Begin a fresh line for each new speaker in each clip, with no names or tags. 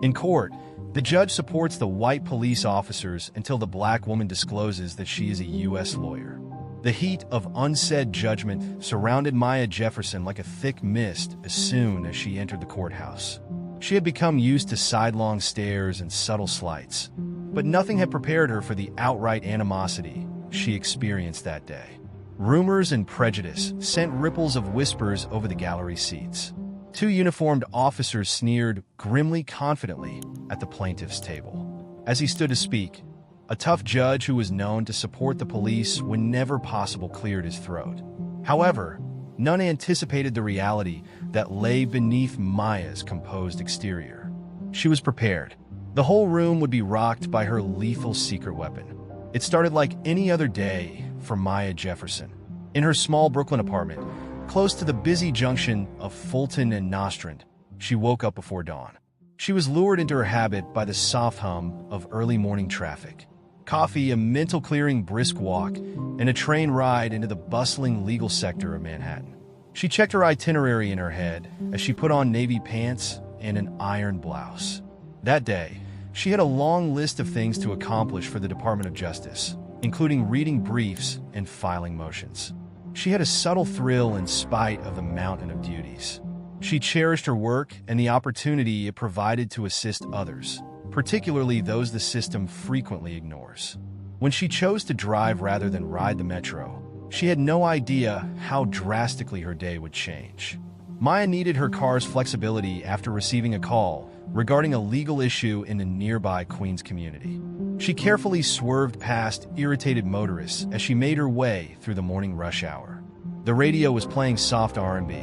In court, the judge supports the white police officers until the black woman discloses that she is a U.S. lawyer. The heat of unsaid judgment surrounded Maya Jefferson like a thick mist as soon as she entered the courthouse. She had become used to sidelong stares and subtle slights, but nothing had prepared her for the outright animosity she experienced that day. Rumors and prejudice sent ripples of whispers over the gallery seats. Two uniformed officers sneered grimly confidently at the plaintiff's table. As he stood to speak, a tough judge who was known to support the police whenever possible cleared his throat. However, none anticipated the reality that lay beneath Maya's composed exterior. She was prepared. The whole room would be rocked by her lethal secret weapon. It started like any other day for Maya Jefferson. In her small Brooklyn apartment, close to the busy junction of Fulton and Nostrand, she woke up before dawn. She was lured into her habit by the soft hum of early morning traffic. Coffee, a mental-clearing brisk walk, and a train ride into the bustling legal sector of Manhattan. She checked her itinerary in her head as she put on navy pants and an iron blouse. That day, she had a long list of things to accomplish for the Department of Justice, including reading briefs and filing motions. She had a subtle thrill in spite of the mountain of duties. She cherished her work and the opportunity it provided to assist others, particularly those the system frequently ignores. When she chose to drive rather than ride the metro, she had no idea how drastically her day would change. Maya needed her car's flexibility after receiving a call regarding a legal issue in a nearby Queens community. She carefully swerved past irritated motorists as she made her way through the morning rush hour. The radio was playing soft R&B,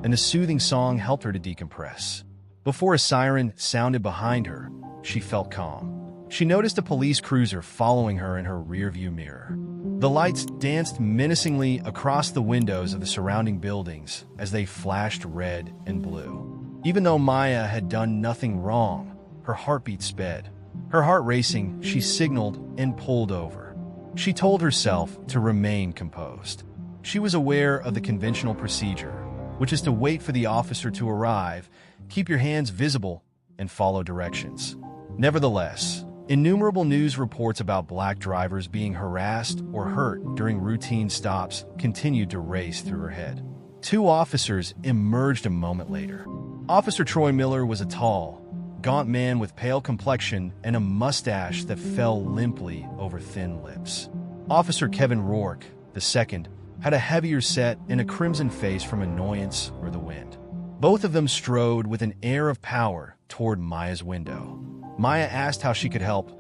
and a soothing song helped her to decompress. Before a siren sounded behind her, she felt calm. She noticed a police cruiser following her in her rearview mirror. The lights danced menacingly across the windows of the surrounding buildings as they flashed red and blue. Even though Maya had done nothing wrong, her heartbeat sped. Her heart racing, she signaled and pulled over. She told herself to remain composed. She was aware of the conventional procedure, which is to wait for the officer to arrive, keep your hands visible, and follow directions. Nevertheless, innumerable news reports about black drivers being harassed or hurt during routine stops continued to race through her head. Two officers emerged a moment later. Officer Troy Miller was a tall, gaunt man with pale complexion and a mustache that fell limply over thin lips. Officer Kevin Rourke, the second, had a heavier set and a crimson face from annoyance or the wind. Both of them strode with an air of power toward Maya's window. Maya asked how she could help,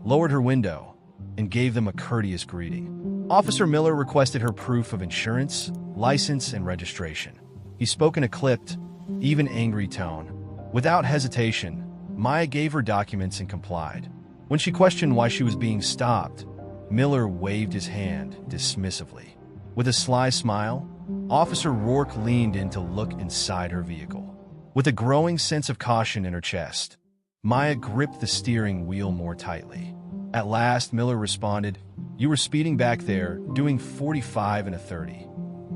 lowered her window, and gave them a courteous greeting. Officer Miller requested her proof of insurance, license, and registration. He spoke in a clipped, even angry tone. Without hesitation, Maya gave her documents and complied. When she questioned why she was being stopped, Miller waved his hand dismissively. With a sly smile, Officer Rourke leaned in to look inside her vehicle. With a growing sense of caution in her chest, Maya gripped the steering wheel more tightly. At last, Miller responded, "You were speeding back there, doing 45 and a 30.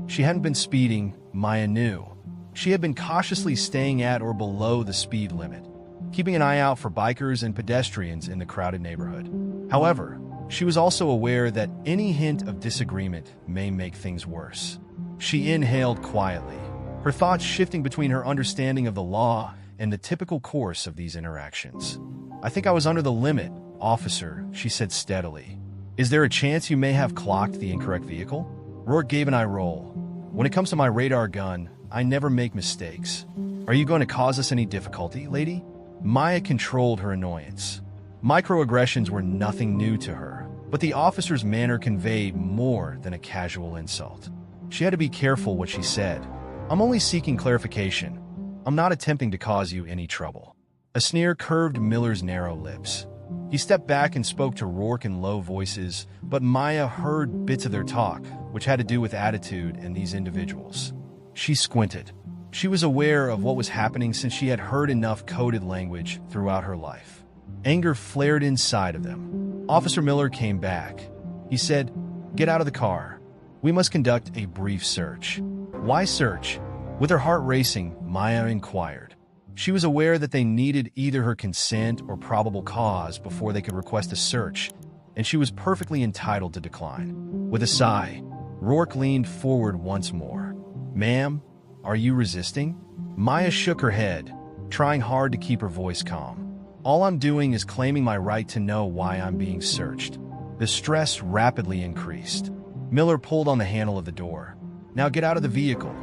She hadn't been speeding, Maya knew. She had been cautiously staying at or below the speed limit, keeping an eye out for bikers and pedestrians in the crowded neighborhood. However, she was also aware that any hint of disagreement may make things worse. She inhaled quietly, her thoughts shifting between her understanding of the law and the typical course of these interactions. "I think I was under the limit, officer," she said steadily. "Is there a chance you may have clocked the incorrect vehicle?" Rourke gave an eye roll. "When it comes to my radar gun, I never make mistakes. Are you going to cause us any difficulty, lady?" Maya controlled her annoyance. Microaggressions were nothing new to her, but the officer's manner conveyed more than a casual insult. She had to be careful what she said. "I'm only seeking clarification. I'm not attempting to cause you any trouble." A sneer curved Miller's narrow lips. He stepped back and spoke to Rourke in low voices, but Maya heard bits of their talk, which had to do with attitude and these individuals. She squinted. She was aware of what was happening since she had heard enough coded language throughout her life. Anger flared inside of them. Officer Miller came back. He said, "Get out of the car. We must conduct a brief search." "Why search?" With her heart racing, Maya inquired. She was aware that they needed either her consent or probable cause before they could request a search, and she was perfectly entitled to decline. With a sigh, Rourke leaned forward once more. "Ma'am, are you resisting?" Maya shook her head, trying hard to keep her voice calm. "All I'm doing is claiming my right to know why I'm being searched." The stress rapidly increased. Miller pulled on the handle of the door. "Now get out of the vehicle."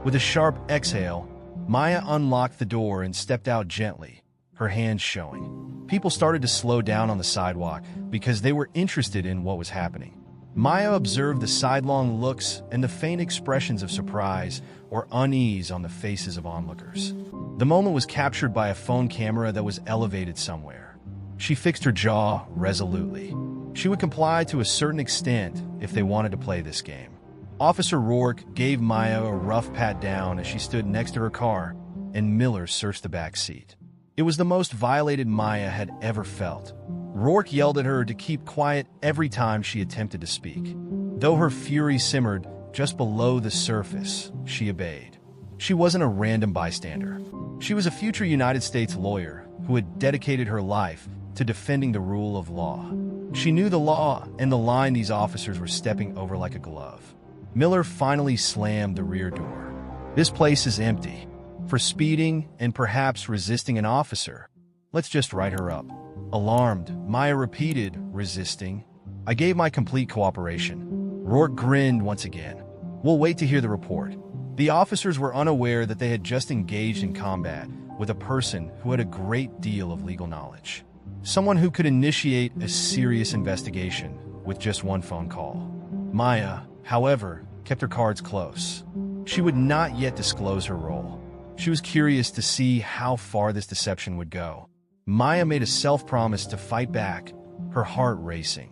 With a sharp exhale, Maya unlocked the door and stepped out gently, her hands showing. People started to slow down on the sidewalk because they were interested in what was happening. Maya observed the sidelong looks and the faint expressions of surprise or unease on the faces of onlookers. The moment was captured by a phone camera that was elevated somewhere. She fixed her jaw resolutely. She would comply to a certain extent if they wanted to play this game. Officer Rourke gave Maya a rough pat down as she stood next to her car, and Miller searched the back seat. It was the most violated Maya had ever felt. Rourke yelled at her to keep quiet every time she attempted to speak. Though her fury simmered just below the surface, she obeyed. She wasn't a random bystander. She was a future United States lawyer who had dedicated her life to defending the rule of law. She knew the law and the line these officers were stepping over like a glove. Miller finally slammed the rear door. "This place is empty. For speeding and perhaps resisting an officer. Let's just write her up." Alarmed, Maya repeated, "Resisting?" "I gave my complete cooperation." Rourke grinned once again. "We'll wait to hear the report." The officers were unaware that they had just engaged in combat with a person who had a great deal of legal knowledge. Someone who could initiate a serious investigation with just one phone call. Maya, however, kept her cards close. She would not yet disclose her role. She was curious to see how far this deception would go. Maya made a self-promise to fight back, her heart racing.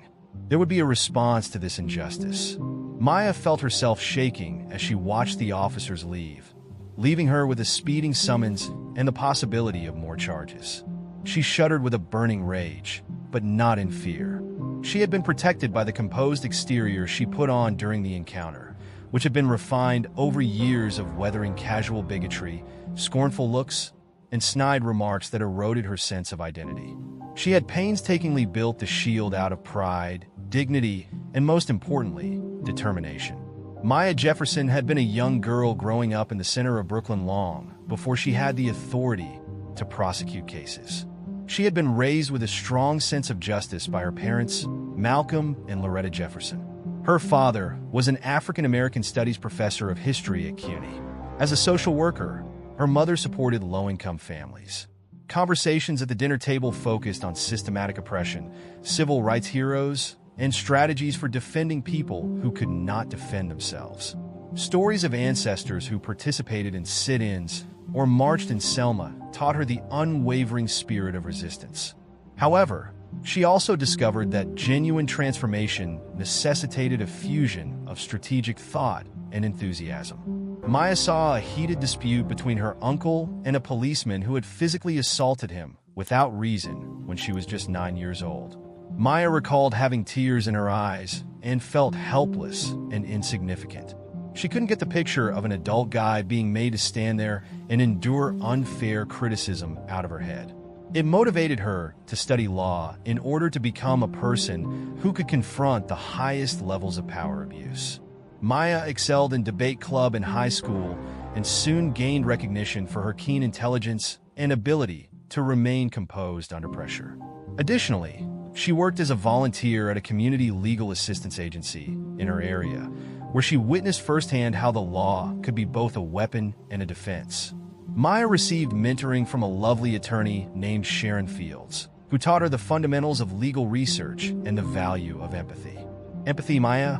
There would be a response to this injustice. Maya felt herself shaking as she watched the officers leave, leaving her with a speeding summons and the possibility of more charges. She shuddered with a burning rage, but not in fear. She had been protected by the composed exterior she put on during the encounter, which had been refined over years of weathering casual bigotry, scornful looks, and snide remarks that eroded her sense of identity. She had painstakingly built the shield out of pride, dignity, and most importantly, determination. Maya Jefferson had been a young girl growing up in the center of Brooklyn long before she had the authority to prosecute cases. She had been raised with a strong sense of justice by her parents, Malcolm and Loretta Jefferson. Her father was an African-American studies professor of history at CUNY. As a social worker, her mother supported low-income families. Conversations at the dinner table focused on systematic oppression, civil rights heroes, and strategies for defending people who could not defend themselves. Stories of ancestors who participated in sit-ins or marched in Selma taught her the unwavering spirit of resistance. However, she also discovered that genuine transformation necessitated a fusion of strategic thought and enthusiasm. Maya saw a heated dispute between her uncle and a policeman who had physically assaulted him without reason when she was just 9 years old. Maya recalled having tears in her eyes and felt helpless and insignificant. She couldn't get the picture of an adult guy being made to stand there and endure unfair criticism out of her head. It motivated her to study law in order to become a person who could confront the highest levels of power abuse. Maya excelled in debate club in high school and soon gained recognition for her keen intelligence and ability to remain composed under pressure. Additionally, she worked as a volunteer at a community legal assistance agency in her area, where she witnessed firsthand how the law could be both a weapon and a defense. Maya received mentoring from a lovely attorney named Sharon Fields, who taught her the fundamentals of legal research and the value of empathy. "Empathy, Maya?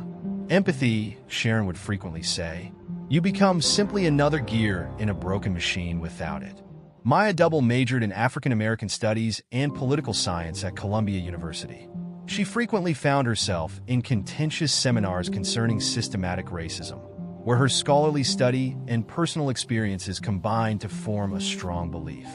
Empathy," Sharon would frequently say. "You become simply another gear in a broken machine without it." Maya double majored in African American studies and political science at Columbia University. She frequently found herself in contentious seminars concerning systematic racism, where her scholarly study and personal experiences combined to form a strong belief.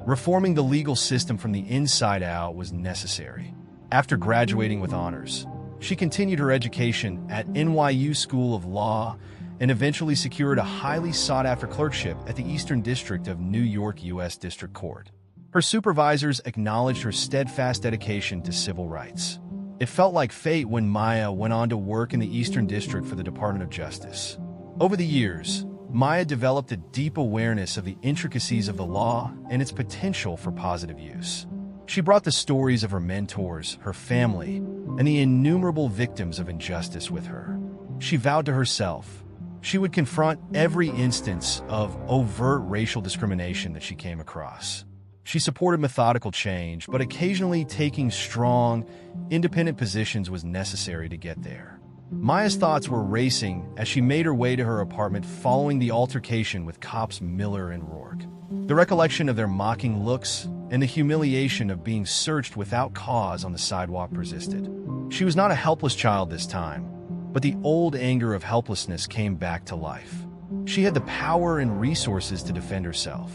Reforming the legal system from the inside out was necessary. After graduating with honors, she continued her education at NYU School of Law and eventually secured a highly sought-after clerkship at the Eastern District of New York U.S. District Court. Her supervisors acknowledged her steadfast dedication to civil rights. It felt like fate when Maya went on to work in the Eastern District for the Department of Justice. Over the years, Maya developed a deep awareness of the intricacies of the law and its potential for positive use. She brought the stories of her mentors, her family, and the innumerable victims of injustice with her. She vowed to herself she would confront every instance of overt racial discrimination that she came across. She supported methodical change, but occasionally taking strong, independent positions was necessary to get there. Maya's thoughts were racing as she made her way to her apartment following the altercation with cops Miller and Rourke. The recollection of their mocking looks and the humiliation of being searched without cause on the sidewalk persisted. She was not a helpless child this time, but the old anger of helplessness came back to life. She had the power and resources to defend herself.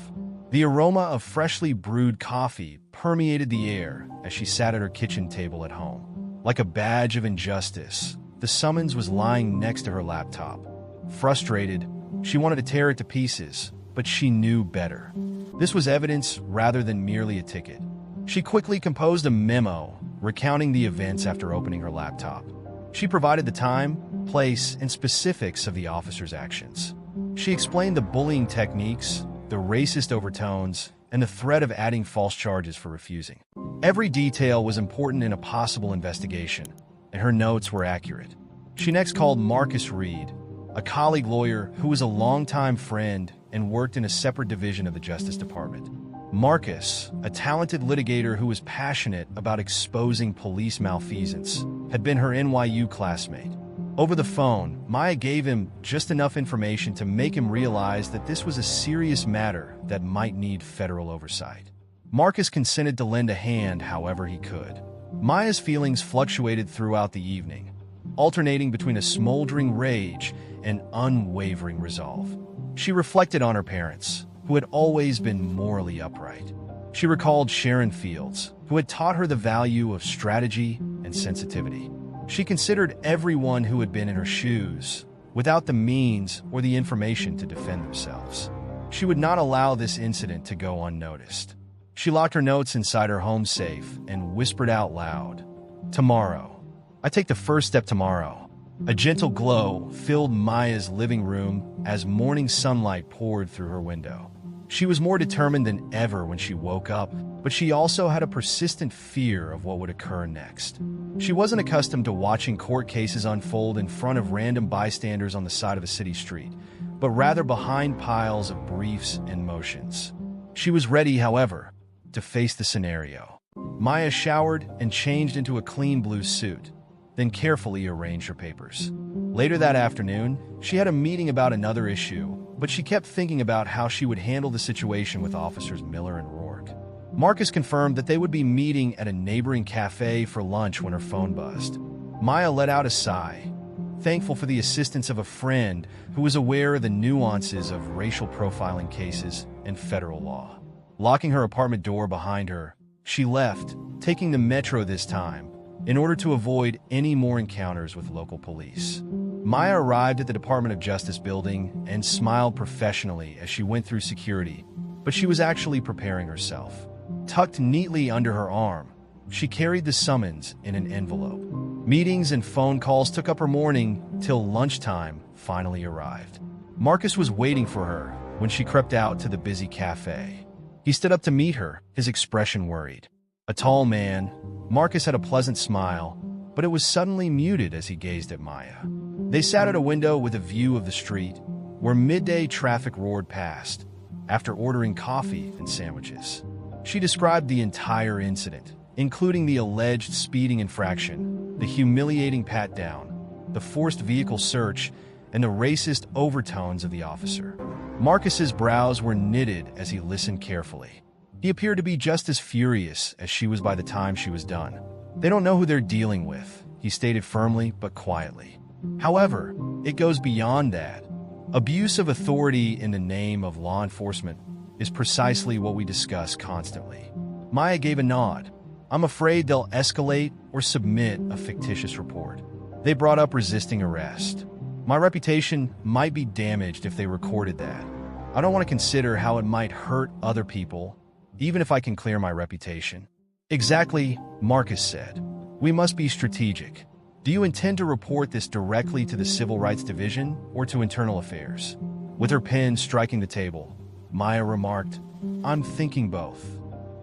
The aroma of freshly brewed coffee permeated the air as she sat at her kitchen table at home. Like a badge of injustice, the summons was lying next to her laptop. Frustrated, she wanted to tear it to pieces, but she knew better. This was evidence rather than merely a ticket. She quickly composed a memo recounting the events after opening her laptop. She provided the time, place, and specifics of the officer's actions. She explained the bullying techniques, the racist overtones, and the threat of adding false charges for refusing. Every detail was important in a possible investigation, and her notes were accurate. She next called Marcus Reed, a colleague lawyer who was a longtime friend and worked in a separate division of the Justice Department. Marcus, a talented litigator who was passionate about exposing police malfeasance, had been her NYU classmate. Over the phone, Maya gave him just enough information to make him realize that this was a serious matter that might need federal oversight. Marcus consented to lend a hand however he could. Maya's feelings fluctuated throughout the evening, alternating between a smoldering rage and unwavering resolve. She reflected on her parents, who had always been morally upright. She recalled Sharon Fields, who had taught her the value of strategy and sensitivity. She considered everyone who had been in her shoes, without the means or the information to defend themselves. She would not allow this incident to go unnoticed. She locked her notes inside her home safe and whispered out loud, "Tomorrow. I take the first step tomorrow." A gentle glow filled Maya's living room as morning sunlight poured through her window. She was more determined than ever when she woke up, but she also had a persistent fear of what would occur next. She wasn't accustomed to watching court cases unfold in front of random bystanders on the side of a city street, but rather behind piles of briefs and motions. She was ready, however, to face the scenario. Maya showered and changed into a clean blue suit, then carefully arranged her papers. Later that afternoon, she had a meeting about another issue, but she kept thinking about how she would handle the situation with officers Miller and Rourke. Marcus confirmed that they would be meeting at a neighboring cafe for lunch when her phone buzzed. Maya let out a sigh, thankful for the assistance of a friend who was aware of the nuances of racial profiling cases and federal law. Locking her apartment door behind her, she left, taking the metro this time, in order to avoid any more encounters with local police. Maya arrived at the Department of Justice building and smiled professionally as she went through security, but she was actually preparing herself. Tucked neatly under her arm, she carried the summons in an envelope. Meetings and phone calls took up her morning till lunchtime finally arrived. Marcus was waiting for her when she crept out to the busy cafe. He stood up to meet her, his expression worried. A tall man, Marcus had a pleasant smile, but it was suddenly muted as he gazed at Maya. They sat at a window with a view of the street, where midday traffic roared past, after ordering coffee and sandwiches. She described the entire incident, including the alleged speeding infraction, the humiliating pat-down, the forced vehicle search, and the racist overtones of the officer. Marcus's brows were knitted as he listened carefully. He appeared to be just as furious as she was by the time she was done. "They don't know who they're dealing with," he stated firmly but quietly. "However, it goes beyond that. Abuse of authority in the name of law enforcement is precisely what we discuss constantly." Maya gave a nod. "I'm afraid they'll escalate or submit a fictitious report." They brought up resisting arrest. My reputation might be damaged if they recorded that. I don't want to consider how it might hurt other people, even if I can clear my reputation. Exactly, Marcus said. We must be strategic. Do you intend to report this directly to the Civil Rights Division or to Internal Affairs? With her pen striking the table, Maya remarked, I'm thinking both.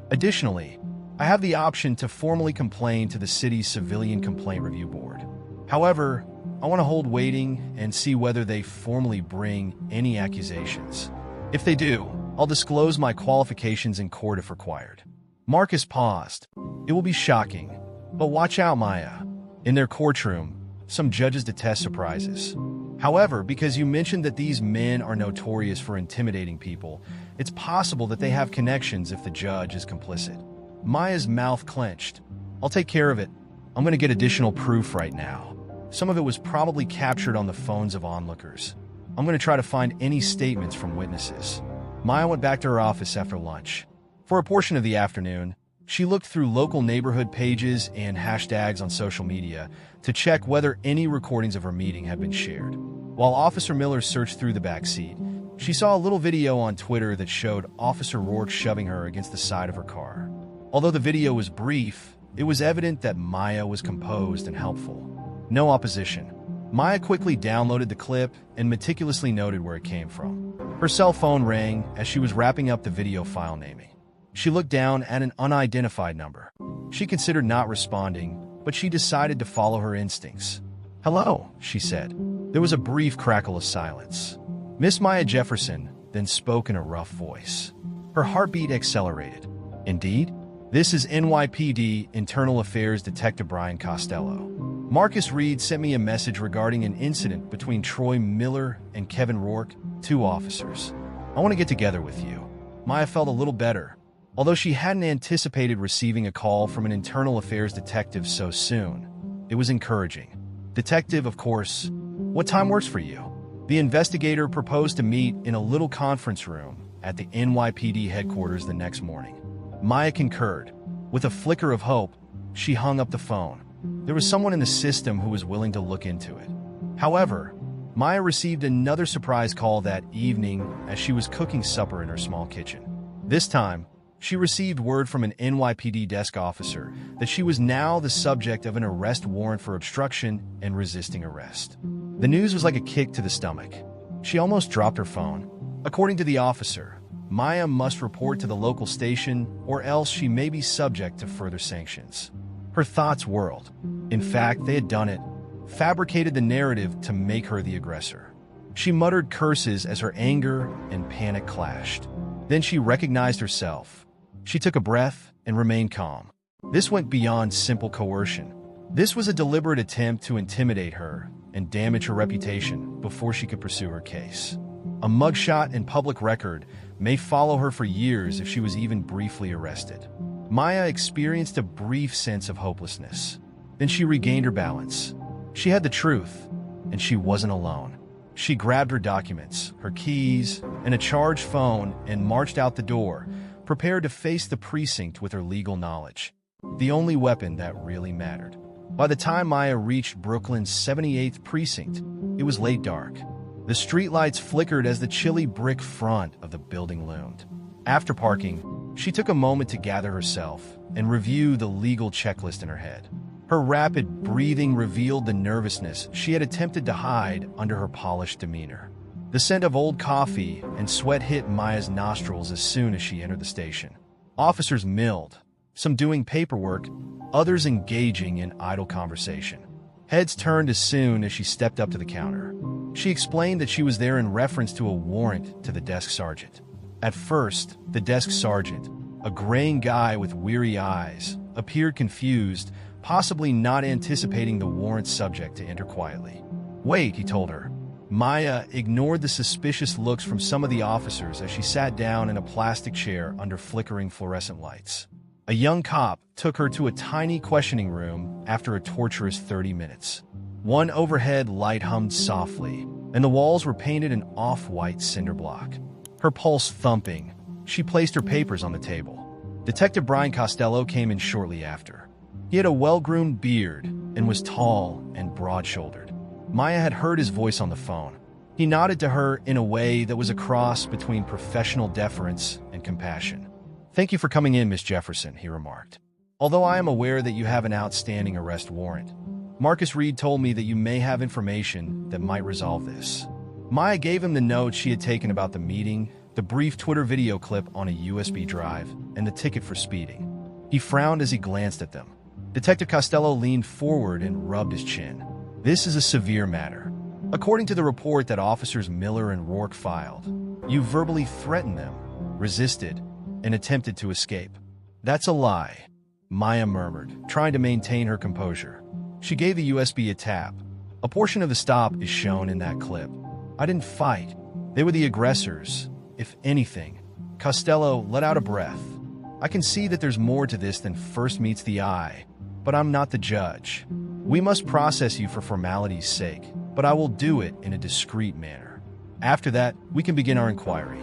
Additionally, I have the option to formally complain to the city's Civilian Complaint Review Board. However, I want to hold waiting and see whether they formally bring any accusations. If they do, I'll disclose my qualifications in court if required. Marcus paused. It will be shocking, but watch out, Maya. In their courtroom, some judges detest surprises. However, because you mentioned that these men are notorious for intimidating people, it's possible that they have connections if the judge is complicit. Maya's mouth clenched. I'll take care of it. I'm going to get additional proof right now. Some of it was probably captured on the phones of onlookers. I'm going to try to find any statements from witnesses. Maya went back to her office after lunch. For a portion of the afternoon, she looked through local neighborhood pages and hashtags on social media to check whether any recordings of her meeting had been shared. While Officer Miller searched through the back seat, she saw a little video on Twitter that showed Officer Rourke shoving her against the side of her car. Although the video was brief, it was evident that Maya was composed and helpful. No opposition. Maya quickly downloaded the clip and meticulously noted where it came from. Her cell phone rang as she was wrapping up the video file naming. She looked down at an unidentified number. She considered not responding, but she decided to follow her instincts. Hello, she said. There was a brief crackle of silence. Miss Maya Jefferson then spoke in a rough voice. Her heartbeat accelerated. Indeed? This is NYPD Internal Affairs Detective Brian Costello. Marcus Reed sent me a message regarding an incident between Troy Miller and Kevin Rourke, 2 officers. I want to get together with you. Maya felt a little better, although she hadn't anticipated receiving a call from an internal affairs detective so soon. It was encouraging. Detective, of course. What time works for you? The investigator proposed to meet in a little conference room at the NYPD headquarters the next morning. Maya concurred. With a flicker of hope, she hung up the phone. There was someone in the system who was willing to look into it. However, Maya received another surprise call that evening as she was cooking supper in her small kitchen. This time, she received word from an NYPD desk officer that she was now the subject of an arrest warrant for obstruction and resisting arrest. The news was like a kick to the stomach. She almost dropped her phone. According to the officer, Maya must report to the local station or else she may be subject to further sanctions. Her thoughts whirled. In fact, they had done it, fabricated the narrative to make her the aggressor. She muttered curses as her anger and panic clashed. Then she recognized herself. She took a breath and remained calm. This went beyond simple coercion. This was a deliberate attempt to intimidate her and damage her reputation before she could pursue her case. A mugshot and public record may follow her for years if she was even briefly arrested. Maya experienced a brief sense of hopelessness. Then she regained her balance. She had the truth, and she wasn't alone. She grabbed her documents, her keys, and a charged phone and marched out the door, prepared to face the precinct with her legal knowledge. The only weapon that really mattered. By the time Maya reached Brooklyn's 78th precinct, it was late dark. The streetlights flickered as the chilly brick front of the building loomed. After parking, she took a moment to gather herself and review the legal checklist in her head. Her rapid breathing revealed the nervousness she had attempted to hide under her polished demeanor. The scent of old coffee and sweat hit Maya's nostrils as soon as she entered the station. Officers milled, some doing paperwork, others engaging in idle conversation. Heads turned as soon as she stepped up to the counter. She explained that she was there in reference to a warrant to the desk sergeant. At first, the desk sergeant, a graying guy with weary eyes, appeared confused, possibly not anticipating the warrant subject to enter quietly. Wait, he told her. Maya ignored the suspicious looks from some of the officers as she sat down in a plastic chair under flickering fluorescent lights. A young cop took her to a tiny questioning room after a torturous 30 minutes. One overhead light hummed softly, and the walls were painted an off-white cinder block. Her pulse thumping, she placed her papers on the table. Detective Brian Costello came in shortly after. He had a well-groomed beard and was tall and broad-shouldered. Maya had heard his voice on the phone. He nodded to her in a way that was a cross between professional deference and compassion. "Thank you for coming in, Miss Jefferson," he remarked. "Although I am aware that you have an outstanding arrest warrant, Marcus Reed told me that you may have information that might resolve this." Maya gave him the notes she had taken about the meeting, the brief Twitter video clip on a USB drive, and the ticket for speeding. He frowned as he glanced at them. Detective Costello leaned forward and rubbed his chin. "This is a severe matter. According to the report that Officers Miller and Rourke filed, you verbally threatened them, resisted, and attempted to escape." "That's a lie," Maya murmured, trying to maintain her composure. She gave the USB a tap. "A portion of the stop is shown in that clip. I didn't fight. They were the aggressors, if anything." Costello let out a breath. "I can see that there's more to this than first meets the eye, but I'm not the judge. We must process you for formality's sake, but I will do it in a discreet manner. After that, we can begin our inquiry.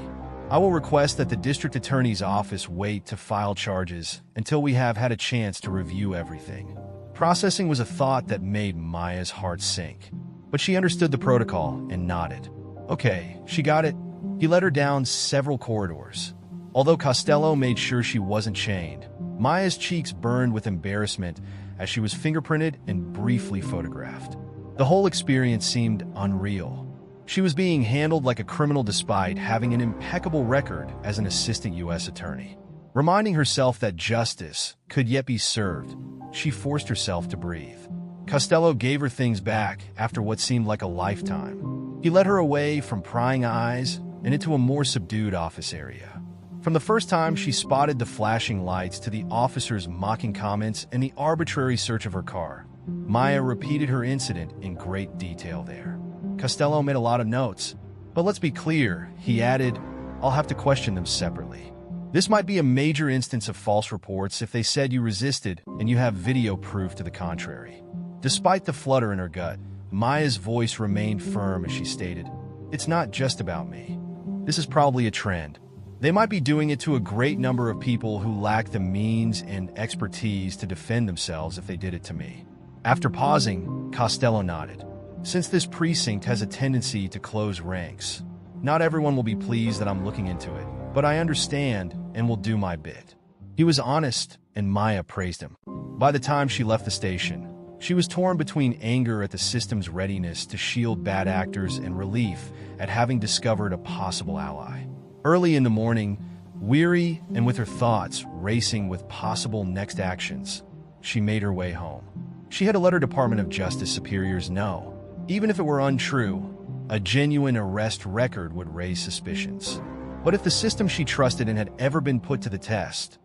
I will request that the district attorney's office wait to file charges until we have had a chance to review everything." Processing was a thought that made Maya's heart sink, but she understood the protocol and nodded. "Okay, she got it." He led her down several corridors. Although Costello made sure she wasn't chained, Maya's cheeks burned with embarrassment as she was fingerprinted and briefly photographed. The whole experience seemed unreal. She was being handled like a criminal despite having an impeccable record as an assistant U.S. attorney. Reminding herself that justice could yet be served, she forced herself to breathe. Costello gave her things back after what seemed like a lifetime. He led her away from prying eyes and into a more subdued office area. From the first time she spotted the flashing lights to the officers' mocking comments and the arbitrary search of her car, Maya repeated her incident in great detail there. Costello made a lot of notes, but let's be clear, he added, "I'll have to question them separately. This might be a major instance of false reports if they said you resisted and you have video proof to the contrary." Despite the flutter in her gut, Maya's voice remained firm as she stated, "It's not just about me. This is probably a trend. They might be doing it to a great number of people who lack the means and expertise to defend themselves if they did it to me." After pausing, Costello nodded. "Since this precinct has a tendency to close ranks, not everyone will be pleased that I'm looking into it, but I understand and will do my bit." He was honest, and Maya praised him. By the time she left the station, she was torn between anger at the system's readiness to shield bad actors and relief at having discovered a possible ally. Early in the morning, weary and with her thoughts racing with possible next actions, she made her way home. She had to let her Department of Justice superiors know, even if it were untrue, a genuine arrest record would raise suspicions. But if the system she trusted in had ever been put to the test,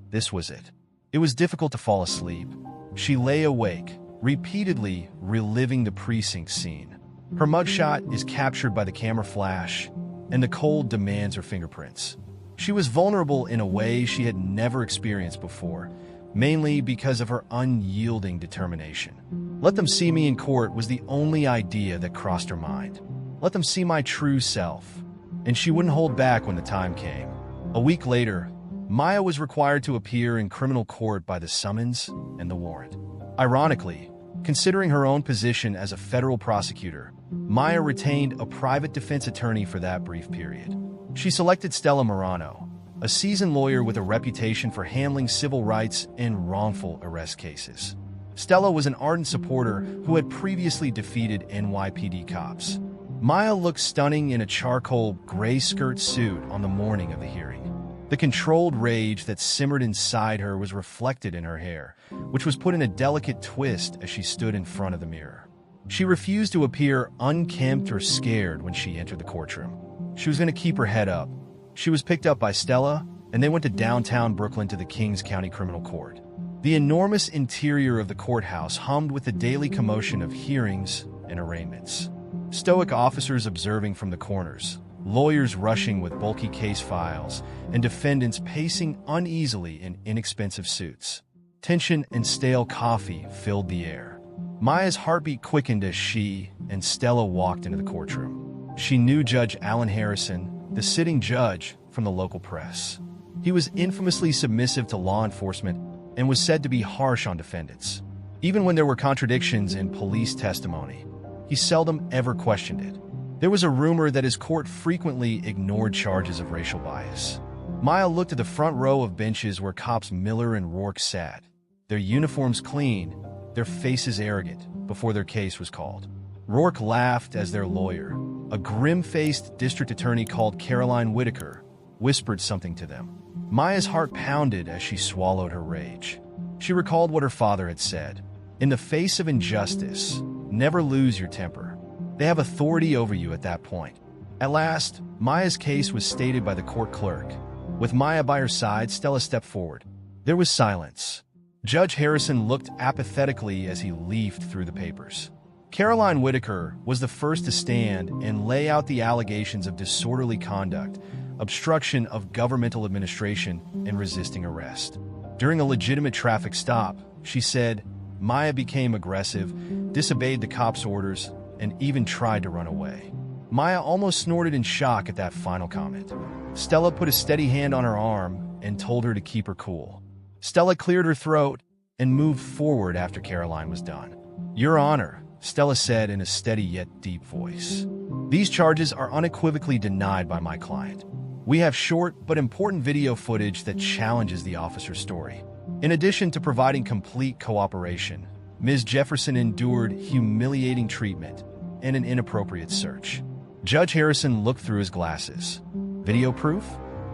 this was it. It was difficult to fall asleep. She lay awake, repeatedly reliving the precinct scene. Her mugshot is captured by the camera flash, and the cold demands her fingerprints. She was vulnerable in a way she had never experienced before, mainly because of her unyielding determination. "Let them see me in court" was the only idea that crossed her mind. Let them see my true self. And she wouldn't hold back when the time came. A week later, Maya was required to appear in criminal court by the summons and the warrant. Ironically, considering her own position as a federal prosecutor, Maya retained a private defense attorney for that brief period. She selected Stella Morano, a seasoned lawyer with a reputation for handling civil rights and wrongful arrest cases. Stella was an ardent supporter who had previously defeated NYPD cops. Maya looked stunning in a charcoal gray skirt suit on the morning of the hearing. The controlled rage that simmered inside her was reflected in her hair, which was put in a delicate twist as she stood in front of the mirror. She refused to appear unkempt or scared when she entered the courtroom. She was going to keep her head up. She was picked up by Stella, and they went to downtown Brooklyn to the Kings County Criminal Court. The enormous interior of the courthouse hummed with the daily commotion of hearings and arraignments. Stoic officers observing from the corners, lawyers rushing with bulky case files, and defendants pacing uneasily in inexpensive suits. Tension and stale coffee filled the air. Maya's heartbeat quickened as she and Stella walked into the courtroom. She knew Judge Alan Harrison, the sitting judge, from the local press. He was infamously submissive to law enforcement and was said to be harsh on defendants. Even when there were contradictions in police testimony, he seldom ever questioned it. There was a rumor that his court frequently ignored charges of racial bias. Maya looked at the front row of benches where cops Miller and Rourke sat, their uniforms clean, their faces arrogant, before their case was called. Rourke laughed as their lawyer, a grim-faced district attorney called Caroline Whitaker, whispered something to them. Maya's heart pounded as she swallowed her rage. She recalled what her father had said. In the face of injustice, never lose your temper. They have authority over you at that point. At last, Maya's case was stated by the court clerk. With Maya by her side, Stella stepped forward. There was silence. Judge Harrison looked apathetically as he leafed through the papers. Caroline Whitaker was the first to stand and lay out the allegations of disorderly conduct, obstruction of governmental administration, and resisting arrest. During a legitimate traffic stop, she said, Maya became aggressive, disobeyed the cops' orders, and even tried to run away. Maya almost snorted in shock at that final comment. Stella put a steady hand on her arm and told her to keep her cool. Stella cleared her throat and moved forward after Caroline was done. Your Honor, Stella said in a steady yet deep voice. These charges are unequivocally denied by my client. We have short but important video footage that challenges the officer's story. In addition to providing complete cooperation, Ms. Jefferson endured humiliating treatment and an inappropriate search. Judge Harrison looked through his glasses. Video proof?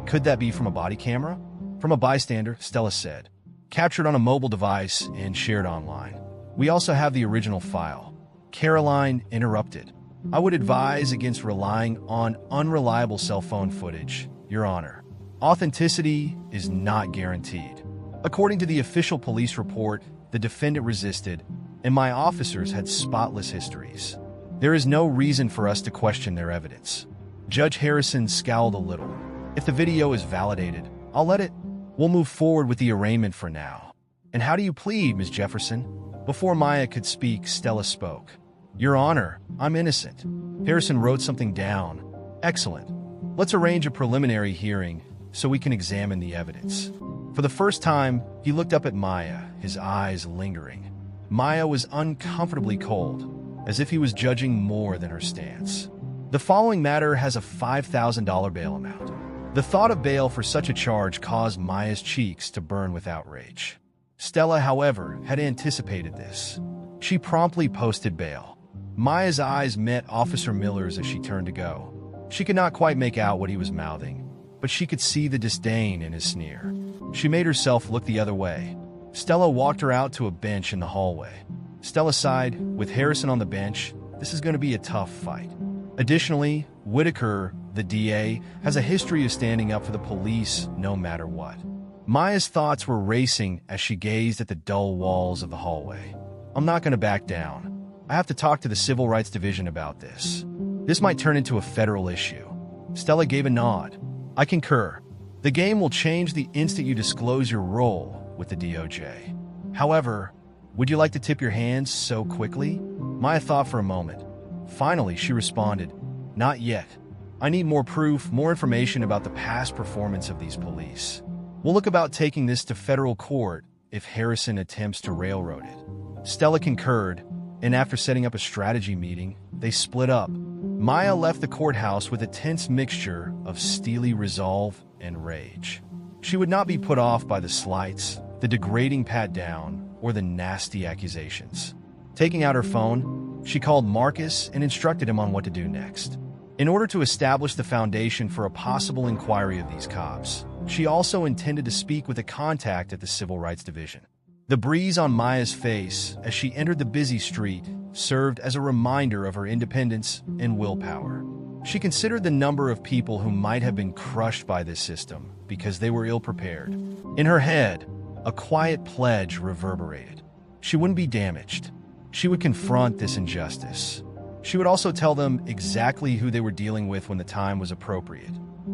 Could that be from a body camera? From a bystander, Stella said. Captured on a mobile device and shared online. We also have the original file. Caroline interrupted. I would advise against relying on unreliable cell phone footage, Your Honor. Authenticity is not guaranteed. According to the official police report, the defendant resisted, and my officers had spotless histories. There is no reason for us to question their evidence. Judge Harrison scowled a little. If the video is validated, I'll let it. We'll move forward with the arraignment for now. And how do you plead, Ms. Jefferson? Before Maya could speak, Stella spoke. Your Honor, I'm innocent. Harrison wrote something down. Excellent. Let's arrange a preliminary hearing so we can examine the evidence. For the first time, he looked up at Maya, his eyes lingering. Maya was uncomfortably cold, as if he was judging more than her stance. The following matter has a $5,000 bail amount. The thought of bail for such a charge caused Maya's cheeks to burn with outrage. Stella, however, had anticipated this. She promptly posted bail. Maya's eyes met Officer Miller's as she turned to go. She could not quite make out what he was mouthing, but she could see the disdain in his sneer. She made herself look the other way. Stella walked her out to a bench in the hallway. Stella sighed, with Harrison on the bench, this is going to be a tough fight. Additionally, Whitaker, the DA, has a history of standing up for the police no matter what. Maya's thoughts were racing as she gazed at the dull walls of the hallway. I'm not going to back down. I have to talk to the Civil Rights Division about this. This might turn into a federal issue. Stella gave a nod. I concur. The game will change the instant you disclose your role with the DOJ. However, would you like to tip your hands so quickly? Maya thought for a moment. Finally, she responded, not yet. I need more proof, more information about the past performance of these police. We'll look about taking this to federal court if Harrison attempts to railroad it. Stella concurred, and after setting up a strategy meeting, they split up. Maya left the courthouse with a tense mixture of steely resolve and rage. She would not be put off by the slights, the degrading pat-down, or the nasty accusations. Taking out her phone, she called Marcus and instructed him on what to do next. In order to establish the foundation for a possible inquiry of these cops, she also intended to speak with a contact at the Civil Rights Division. The breeze on Maya's face as she entered the busy street served as a reminder of her independence and willpower. She considered the number of people who might have been crushed by this system because they were ill-prepared. In her head, a quiet pledge reverberated. She wouldn't be damaged. She would confront this injustice. She would also tell them exactly who they were dealing with when the time was appropriate.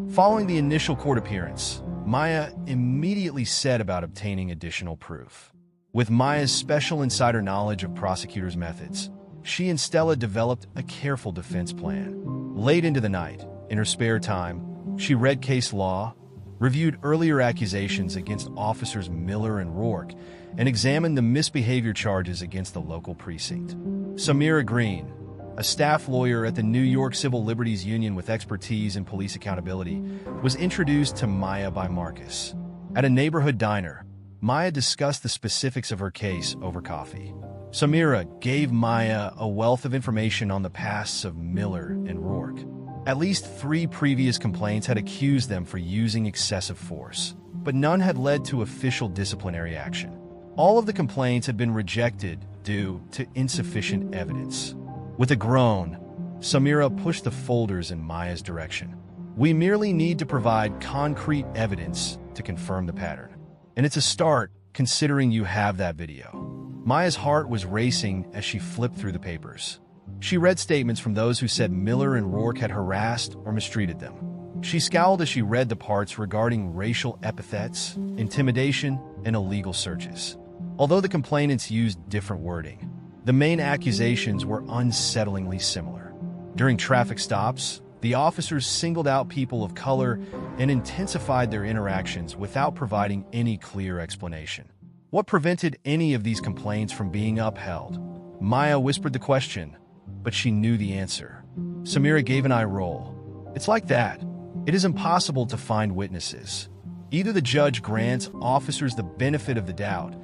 Following the initial court appearance, Maya immediately set about obtaining additional proof. With Maya's special insider knowledge of prosecutors' methods, she and Stella developed a careful defense plan. Late into the night, in her spare time, she read case law, reviewed earlier accusations against officers Miller and Rourke, and examined the misbehavior charges against the local precinct. Samira Green, a staff lawyer at the New York Civil Liberties Union with expertise in police accountability, was introduced to Maya by Marcus. At a neighborhood diner, Maya discussed the specifics of her case over coffee. Samira gave Maya a wealth of information on the pasts of Miller and Rourke. At least 3 previous complaints had accused them for using excessive force, but none had led to official disciplinary action. All of the complaints had been rejected due to insufficient evidence. With a groan, Samira pushed the folders in Maya's direction. "We merely need to provide concrete evidence to confirm the pattern. And it's a start, considering you have that video." Maya's heart was racing as she flipped through the papers. She read statements from those who said Miller and Rourke had harassed or mistreated them. She scowled as she read the parts regarding racial epithets, intimidation, and illegal searches. Although the complainants used different wording, the main accusations were unsettlingly similar. During traffic stops, the officers singled out people of color and intensified their interactions without providing any clear explanation. What prevented any of these complaints from being upheld? Maya whispered the question, but she knew the answer. Samira gave an eye roll. "It's like that. It is impossible to find witnesses. Either the judge grants officers the benefit of the doubt,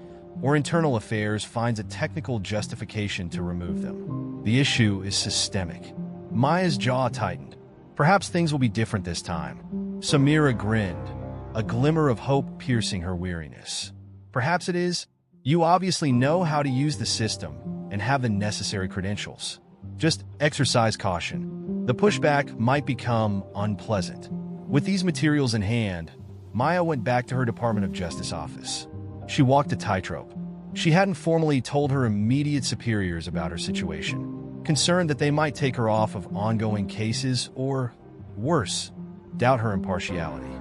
or Internal Affairs finds a technical justification to remove them. The issue is systemic." Maya's jaw tightened. Perhaps things will be different this time. Samira grinned, a glimmer of hope piercing her weariness. "Perhaps it is. You obviously know how to use the system and have the necessary credentials. Just exercise caution. The pushback might become unpleasant." With these materials in hand, Maya went back to her Department of Justice office. She walked a tightrope. She hadn't formally told her immediate superiors about her situation, concerned that they might take her off of ongoing cases or, worse, doubt her impartiality.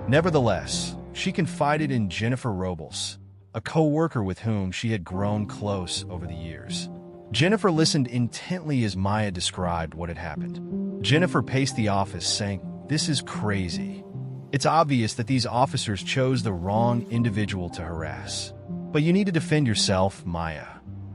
Nevertheless, she confided in Jennifer Robles, a co-worker with whom she had grown close over the years. Jennifer listened intently as Maya described what had happened. Jennifer paced the office, saying, "This is crazy. It's obvious that these officers chose the wrong individual to harass. But you need to defend yourself, Maya.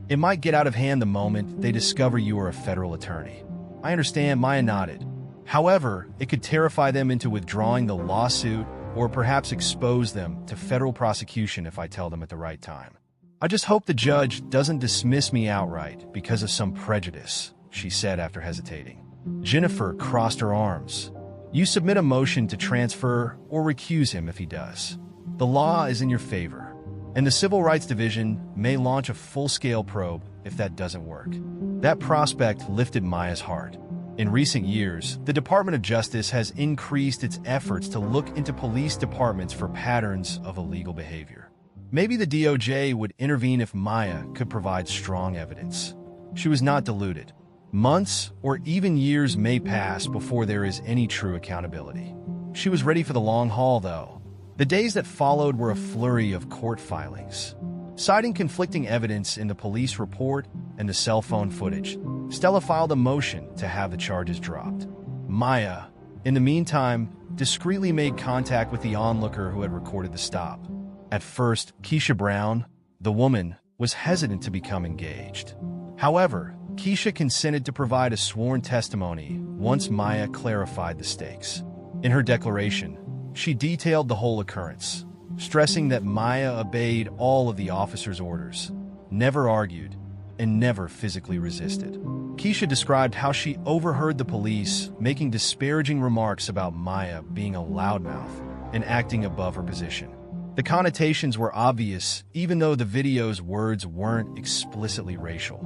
It might get out of hand the moment they discover you are a federal attorney." "I understand," Maya nodded. "However, it could terrify them into withdrawing the lawsuit or perhaps expose them to federal prosecution if I tell them at the right time. I just hope the judge doesn't dismiss me outright because of some prejudice," she said after hesitating. Jennifer crossed her arms. "You submit a motion to transfer or recuse him if he does. The law is in your favor, and the Civil Rights Division may launch a full-scale probe if that doesn't work." That prospect lifted Maya's heart. In recent years, the Department of Justice has increased its efforts to look into police departments for patterns of illegal behavior. Maybe the DOJ would intervene if Maya could provide strong evidence. She was not deluded. Months or even years may pass before there is any true accountability. She was ready for the long haul, though. The days that followed were a flurry of court filings. Citing conflicting evidence in the police report and the cell phone footage, Stella filed a motion to have the charges dropped. Maya, in the meantime, discreetly made contact with the onlooker who had recorded the stop. At first, Keisha Brown, the woman, was hesitant to become engaged. However, Keisha consented to provide a sworn testimony once Maya clarified the stakes. In her declaration, she detailed the whole occurrence, stressing that Maya obeyed all of the officer's orders, never argued, and never physically resisted. Keisha described how she overheard the police making disparaging remarks about Maya being a loudmouth and acting above her position. The connotations were obvious, even though the video's words weren't explicitly racial.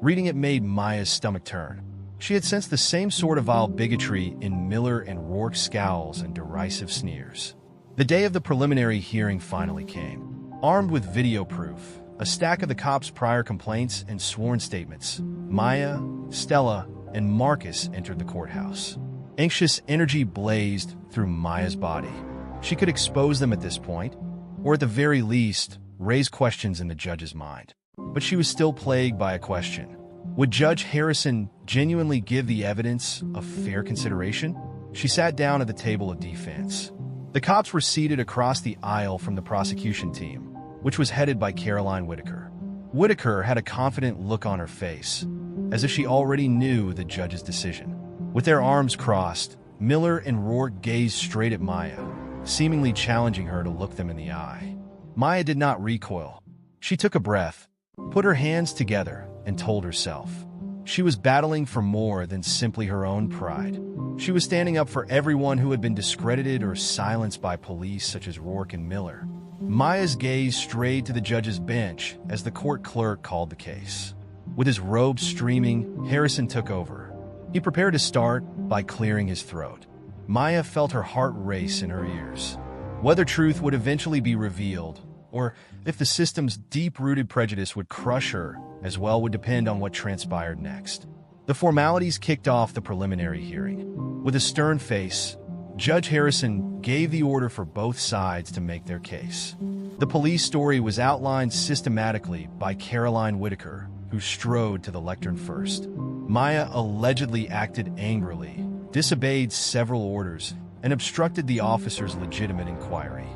Reading it made Maya's stomach turn. She had sensed the same sort of vile bigotry in Miller and Rourke's scowls and derisive sneers. The day of the preliminary hearing finally came. Armed with video proof, a stack of the cops' prior complaints and sworn statements, Maya, Stella, and Marcus entered the courthouse. Anxious energy blazed through Maya's body. She could expose them at this point, or at the very least, raise questions in the judge's mind. But she was still plagued by a question. Would Judge Harrison genuinely give the evidence a fair consideration? She sat down at the table of defense. The cops were seated across the aisle from the prosecution team, which was headed by Caroline Whitaker. Whitaker had a confident look on her face, as if she already knew the judge's decision. With their arms crossed, Miller and Rourke gazed straight at Maya, seemingly challenging her to look them in the eye. Maya did not recoil. She took a breath, put her hands together, and told herself she was battling for more than simply her own pride. She was standing up for everyone who had been discredited or silenced by police such as Rourke and Miller. Maya's gaze strayed to the judge's bench as the court clerk called the case. With his robe streaming, Harrison took over. He prepared to start by clearing his throat. Maya felt her heart race in her ears. Whether truth would eventually be revealed, or if the system's deep-rooted prejudice would crush her as well, would depend on what transpired next. The formalities kicked off the preliminary hearing. With a stern face, Judge Harrison gave the order for both sides to make their case. The police story was outlined systematically by Caroline Whitaker, who strode to the lectern first. Maya allegedly acted angrily, disobeyed several orders, and obstructed the officer's legitimate inquiry.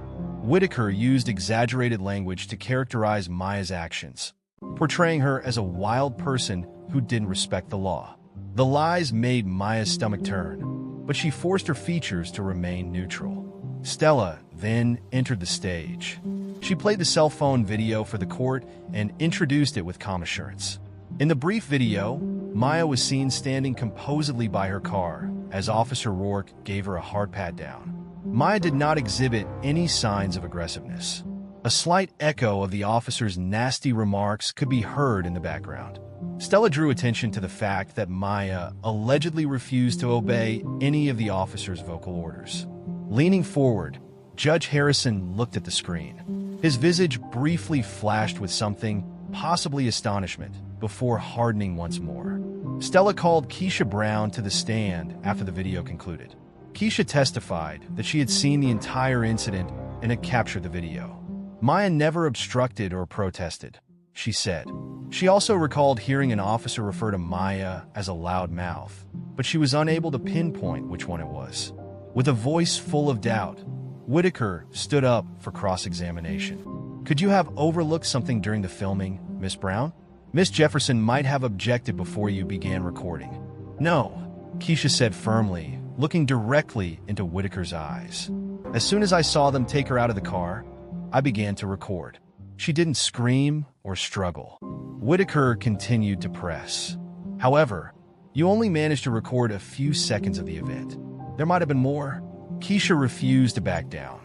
Whitaker used exaggerated language to characterize Maya's actions, portraying her as a wild person who didn't respect the law. The lies made Maya's stomach turn, but she forced her features to remain neutral. Stella then entered the stage. She played the cell phone video for the court and introduced it with calm assurance. In the brief video, Maya was seen standing composedly by her car as Officer Rourke gave her a hard pat down. Maya did not exhibit any signs of aggressiveness. A slight echo of the officer's nasty remarks could be heard in the background. Stella drew attention to the fact that Maya allegedly refused to obey any of the officer's vocal orders. Leaning forward, Judge Harrison looked at the screen. His visage briefly flashed with something, possibly astonishment, before hardening once more. Stella called Keisha Brown to the stand after the video concluded. Keisha testified that she had seen the entire incident and had captured the video. Maya never obstructed or protested, she said. She also recalled hearing an officer refer to Maya as a loud mouth, but she was unable to pinpoint which one it was. With a voice full of doubt, Whitaker stood up for cross-examination. "Could you have overlooked something during the filming, Miss Brown? Miss Jefferson might have objected before you began recording." "No," Keisha said firmly, looking directly into Whitaker's eyes. "As soon as I saw them take her out of the car, I began to record. She didn't scream or struggle." Whitaker continued to press. "However, you only managed to record a few seconds of the event. There might have been more." Keisha refused to back down.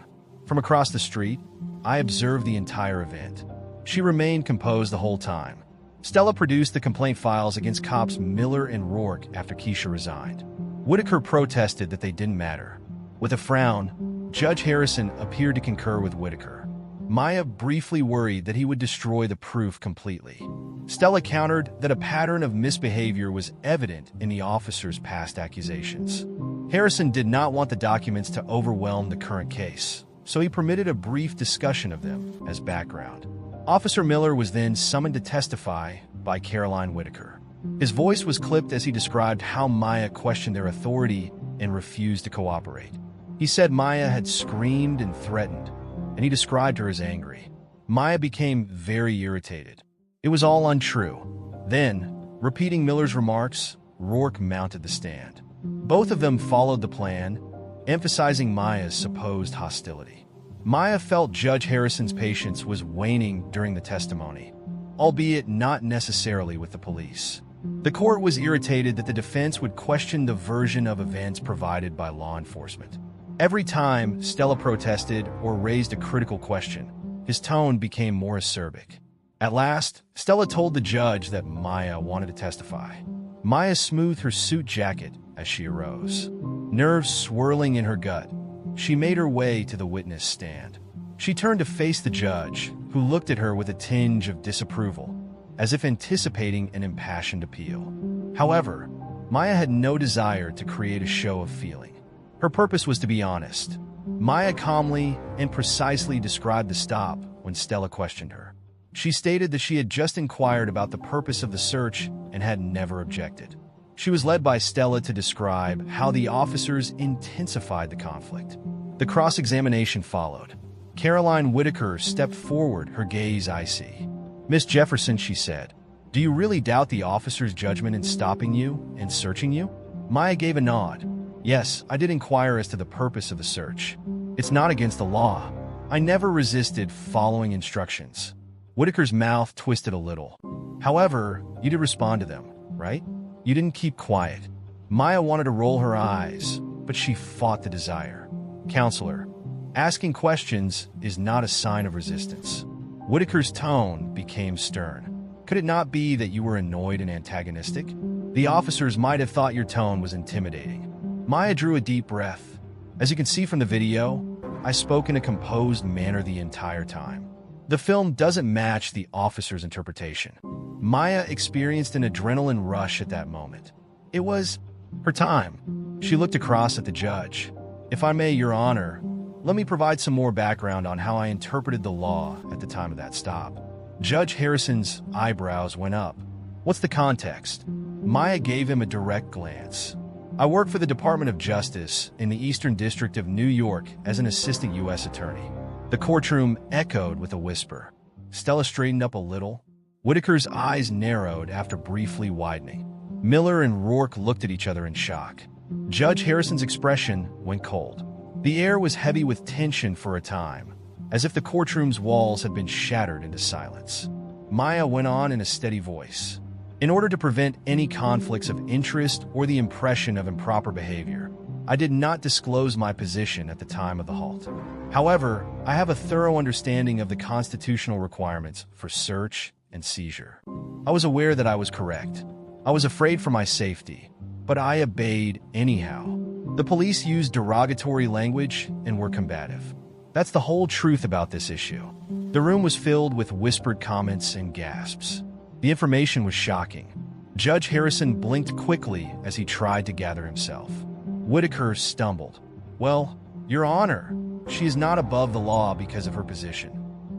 From across the street, I observed the entire event. She remained composed the whole time. Stella produced the complaint files against cops Miller and Rourke after Keisha resigned. Whitaker protested that they didn't matter. With a frown, Judge Harrison appeared to concur with Whitaker. Maya briefly worried that he would destroy the proof completely. Stella countered that a pattern of misbehavior was evident in the officer's past accusations. Harrison did not want the documents to overwhelm the current case, so he permitted a brief discussion of them as background. Officer Miller was then summoned to testify by Caroline Whitaker. His voice was clipped as he described how Maya questioned their authority and refused to cooperate. He said Maya had screamed and threatened, and he described her as angry. Maya became very irritated. It was all untrue. Then, repeating Miller's remarks, Rourke mounted the stand. Both of them followed the plan, emphasizing Maya's supposed hostility. Maya felt Judge Harrison's patience was waning during the testimony, albeit not necessarily with the police. The court was irritated that the defense would question the version of events provided by law enforcement. Every time Stella protested or raised a critical question, his tone became more acerbic. At last, Stella told the judge that Maya wanted to testify. Maya smoothed her suit jacket as she arose. Nerves swirling in her gut, she made her way to the witness stand. She turned to face the judge, who looked at her with a tinge of disapproval, as if anticipating an impassioned appeal. However, Maya had no desire to create a show of feeling. Her purpose was to be honest. Maya calmly and precisely described the stop when Stella questioned her. She stated that she had just inquired about the purpose of the search and had never objected. She was led by Stella to describe how the officers intensified the conflict. The cross-examination followed. Caroline Whitaker stepped forward, her gaze icy. "Miss Jefferson," she said, "do you really doubt the officer's judgment in stopping you and searching you?" Maya gave a nod. "Yes, I did inquire as to the purpose of the search. It's not against the law. I never resisted following instructions." Whitaker's mouth twisted a little. "However, you did respond to them, right? You didn't keep quiet." Maya wanted to roll her eyes, but she fought the desire. "Counselor, asking questions is not a sign of resistance." Whitaker's tone became stern. "Could it not be that you were annoyed and antagonistic? The officers might have thought your tone was intimidating." Maya drew a deep breath. "As you can see from the video, I spoke in a composed manner the entire time. The film doesn't match the officer's interpretation." Maya experienced an adrenaline rush at that moment. It was her time. She looked across at the judge. "If I may, Your Honor, let me provide some more background on how I interpreted the law at the time of that stop." Judge Harrison's eyebrows went up. "What's the context?" Maya gave him a direct glance. "I work for the Department of Justice in the Eastern District of New York as an assistant U.S. attorney." The courtroom echoed with a whisper. Stella straightened up a little. Whitaker's eyes narrowed after briefly widening. Miller and Rourke looked at each other in shock. Judge Harrison's expression went cold. The air was heavy with tension for a time, as if the courtroom's walls had been shattered into silence. Maya went on in a steady voice. "In order to prevent any conflicts of interest or the impression of improper behavior, I did not disclose my position at the time of the halt. However, I have a thorough understanding of the constitutional requirements for search and seizure. I was aware that I was correct. I was afraid for my safety, but I obeyed anyhow. The police used derogatory language and were combative. That's the whole truth about this issue." The room was filled with whispered comments and gasps. The information was shocking. Judge Harrison blinked quickly as he tried to gather himself. Whitaker stumbled. "Well, Your Honor, she is not above the law because of her position."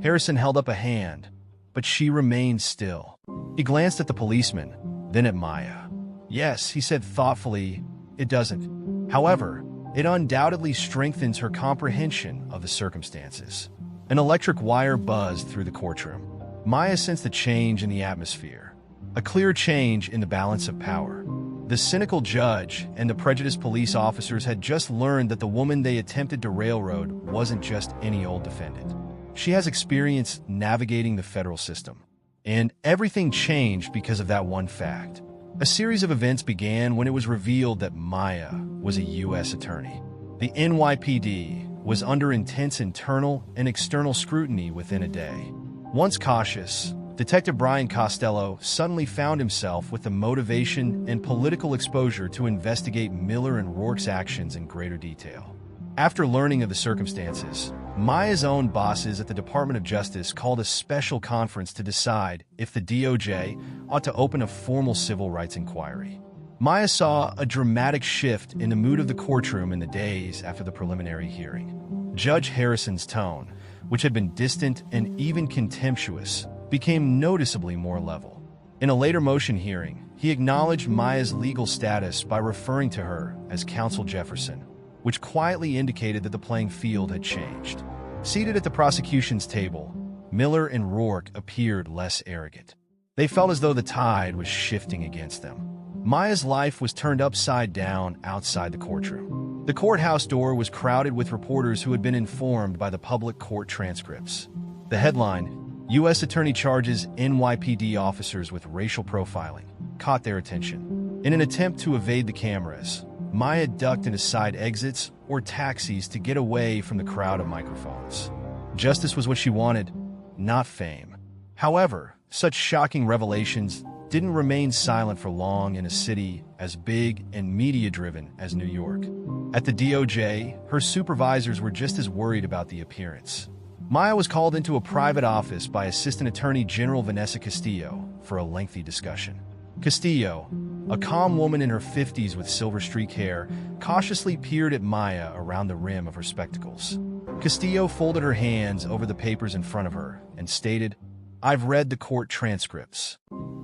Harrison held up a hand, but she remained still. He glanced at the policeman, then at Maya. "Yes," he said thoughtfully, "it doesn't. However, it undoubtedly strengthens her comprehension of the circumstances." An electric wire buzzed through the courtroom. Maya sensed a change in the atmosphere, a clear change in the balance of power. The cynical judge and the prejudiced police officers had just learned that the woman they attempted to railroad wasn't just any old defendant. She has experience navigating the federal system. And everything changed because of that one fact. A series of events began when it was revealed that Maya was a U.S. attorney. The NYPD was under intense internal and external scrutiny within a day. Once cautious, Detective Brian Costello suddenly found himself with the motivation and political exposure to investigate Miller and Rourke's actions in greater detail. After learning of the circumstances, Maya's own bosses at the Department of Justice called a special conference to decide if the DOJ ought to open a formal civil rights inquiry. Maya saw a dramatic shift in the mood of the courtroom in the days after the preliminary hearing. Judge Harrison's tone, which had been distant and even contemptuous, became noticeably more level. In a later motion hearing, he acknowledged Maya's legal status by referring to her as Counsel Jefferson, which quietly indicated that the playing field had changed. Seated at the prosecution's table, Miller and Rourke appeared less arrogant. They felt as though the tide was shifting against them. Maya's life was turned upside down outside the courtroom. The courthouse door was crowded with reporters who had been informed by the public court transcripts. The headline, "U.S. Attorney Charges NYPD Officers with Racial Profiling," caught their attention. In an attempt to evade the cameras, Maya ducked into side exits or taxis to get away from the crowd of microphones. Justice was what she wanted, not fame. However, such shocking revelations didn't remain silent for long in a city as big and media-driven as New York. At the DOJ, her supervisors were just as worried about the appearance. Maya was called into a private office by Assistant Attorney General Vanessa Castillo for a lengthy discussion. Castillo, a calm woman in her 50s with silver streak hair, cautiously peered at Maya around the rim of her spectacles. Castillo folded her hands over the papers in front of her and stated, "I've read the court transcripts.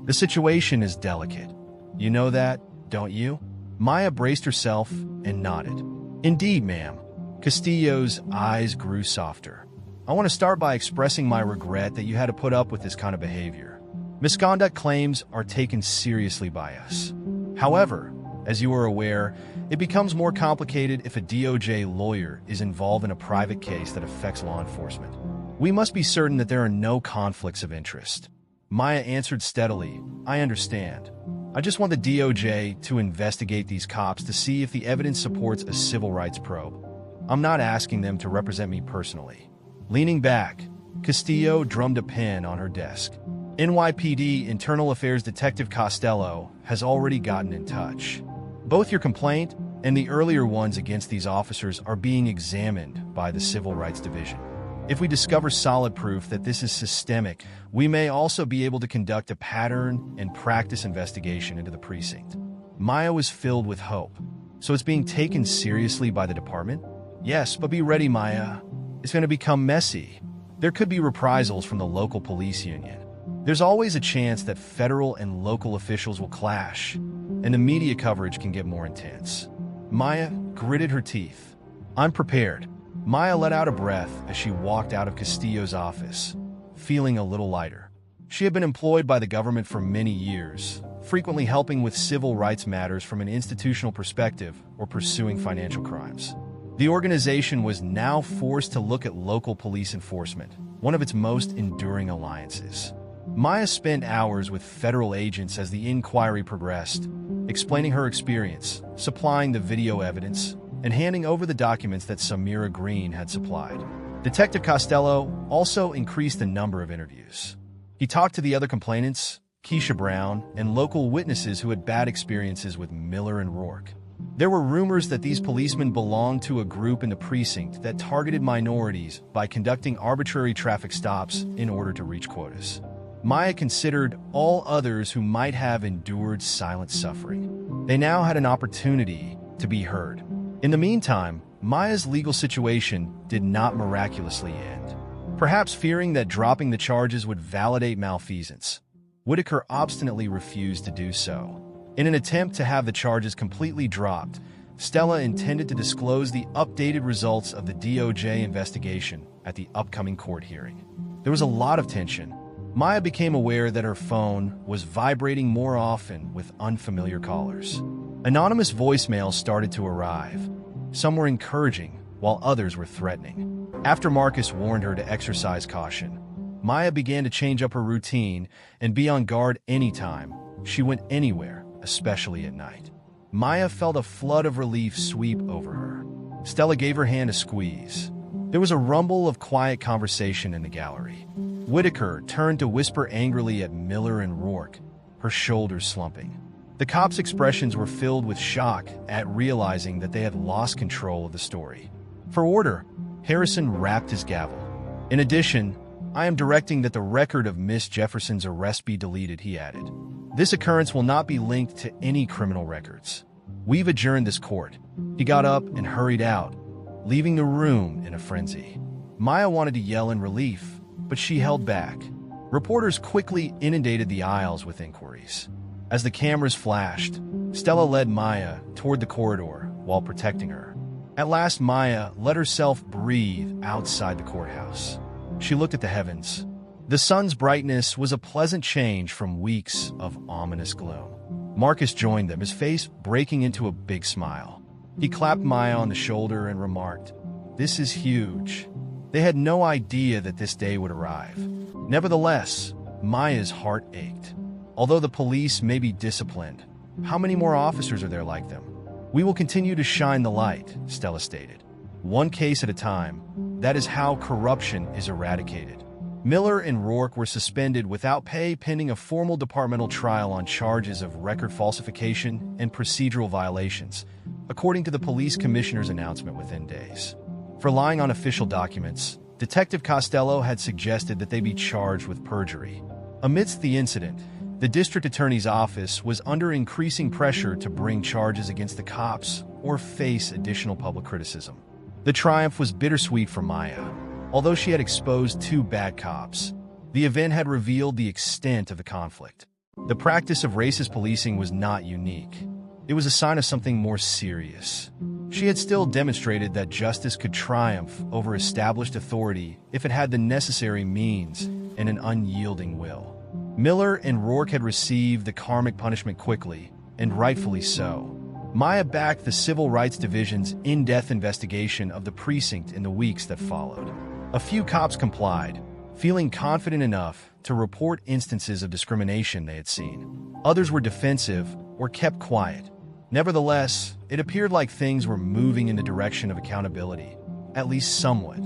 The situation is delicate. You know that, don't you?" Maya braced herself and nodded. "Indeed, ma'am." Castillo's eyes grew softer. I want to start by expressing my regret that you had to put up with this kind of behavior. Misconduct claims are taken seriously by us. However, as you are aware, it becomes more complicated if a DOJ lawyer is involved in a private case that affects law enforcement. We must be certain that there are no conflicts of interest. Maya answered steadily, I understand. I just want the DOJ to investigate these cops to see if the evidence supports a civil rights probe. I'm not asking them to represent me personally. Leaning back, Castillo drummed a pen on her desk. NYPD Internal Affairs Detective Costello has already gotten in touch. Both your complaint and the earlier ones against these officers are being examined by the Civil Rights Division. If we discover solid proof that this is systemic, we may also be able to conduct a pattern and practice investigation into the precinct. Maya was filled with hope. So it's being taken seriously by the department? Yes, but be ready, Maya. It's going to become messy. There could be reprisals from the local police union. There's always a chance that federal and local officials will clash, and the media coverage can get more intense. Maya gritted her teeth. I'm prepared. Maya let out a breath as she walked out of Castillo's office, feeling a little lighter. She had been employed by the government for many years, frequently helping with civil rights matters from an institutional perspective or pursuing financial crimes. The organization was now forced to look at local police enforcement, one of its most enduring alliances. Maya spent hours with federal agents as the inquiry progressed, explaining her experience, supplying the video evidence, and handing over the documents that Samira Green had supplied. Detective Costello also increased the number of interviews. He talked to the other complainants, Keisha Brown, and local witnesses who had bad experiences with Miller and Rourke. There were rumors that these policemen belonged to a group in the precinct that targeted minorities by conducting arbitrary traffic stops in order to reach quotas. Maya considered all others who might have endured silent suffering. They now had an opportunity to be heard. In the meantime, Maya's legal situation did not miraculously end. Perhaps fearing that dropping the charges would validate malfeasance, Whitaker obstinately refused to do so. In an attempt to have the charges completely dropped, Stella intended to disclose the updated results of the DOJ investigation at the upcoming court hearing. There was a lot of tension. Maya became aware that her phone was vibrating more often with unfamiliar callers. Anonymous voicemails started to arrive. Some were encouraging, while others were threatening. After Marcus warned her to exercise caution, Maya began to change up her routine and be on guard anytime she went anywhere, especially at night. Maya felt a flood of relief sweep over her. Stella gave her hand a squeeze. There was a rumble of quiet conversation in the gallery. Whitaker turned to whisper angrily at Miller and Rourke, her shoulders slumping. The cops' expressions were filled with shock at realizing that they had lost control of the story. For order, Harrison rapped his gavel. In addition, I am directing that the record of Miss Jefferson's arrest be deleted, he added. This occurrence will not be linked to any criminal records. We've adjourned this court. He got up and hurried out, leaving the room in a frenzy. Maya wanted to yell in relief, but she held back. Reporters quickly inundated the aisles with inquiries. As the cameras flashed, Stella led Maya toward the corridor while protecting her. At last, Maya let herself breathe outside the courthouse. She looked at the heavens. The sun's brightness was a pleasant change from weeks of ominous gloom. Marcus joined them, his face breaking into a big smile. He clapped Maya on the shoulder and remarked, "This is huge." They had no idea that this day would arrive. Nevertheless, Maya's heart ached. Although the police may be disciplined, how many more officers are there like them? We will continue to shine the light, Stella stated. One case at a time. That is how corruption is eradicated. Miller and Rourke were suspended without pay pending a formal departmental trial on charges of record falsification and procedural violations, according to the police commissioner's announcement within days. For lying on official documents, Detective Costello had suggested that they be charged with perjury. Amidst the incident, the district attorney's office was under increasing pressure to bring charges against the cops or face additional public criticism. The triumph was bittersweet for Maya. Although she had exposed two bad cops, the event had revealed the extent of the conflict. The practice of racist policing was not unique. It was a sign of something more serious. She had still demonstrated that justice could triumph over established authority if it had the necessary means and an unyielding will. Miller and Rourke had received the karmic punishment quickly, and rightfully so. Maya backed the Civil Rights Division's in-depth investigation of the precinct in the weeks that followed. A few cops complied, feeling confident enough to report instances of discrimination they had seen. Others were defensive or kept quiet. Nevertheless, it appeared like things were moving in the direction of accountability, at least somewhat.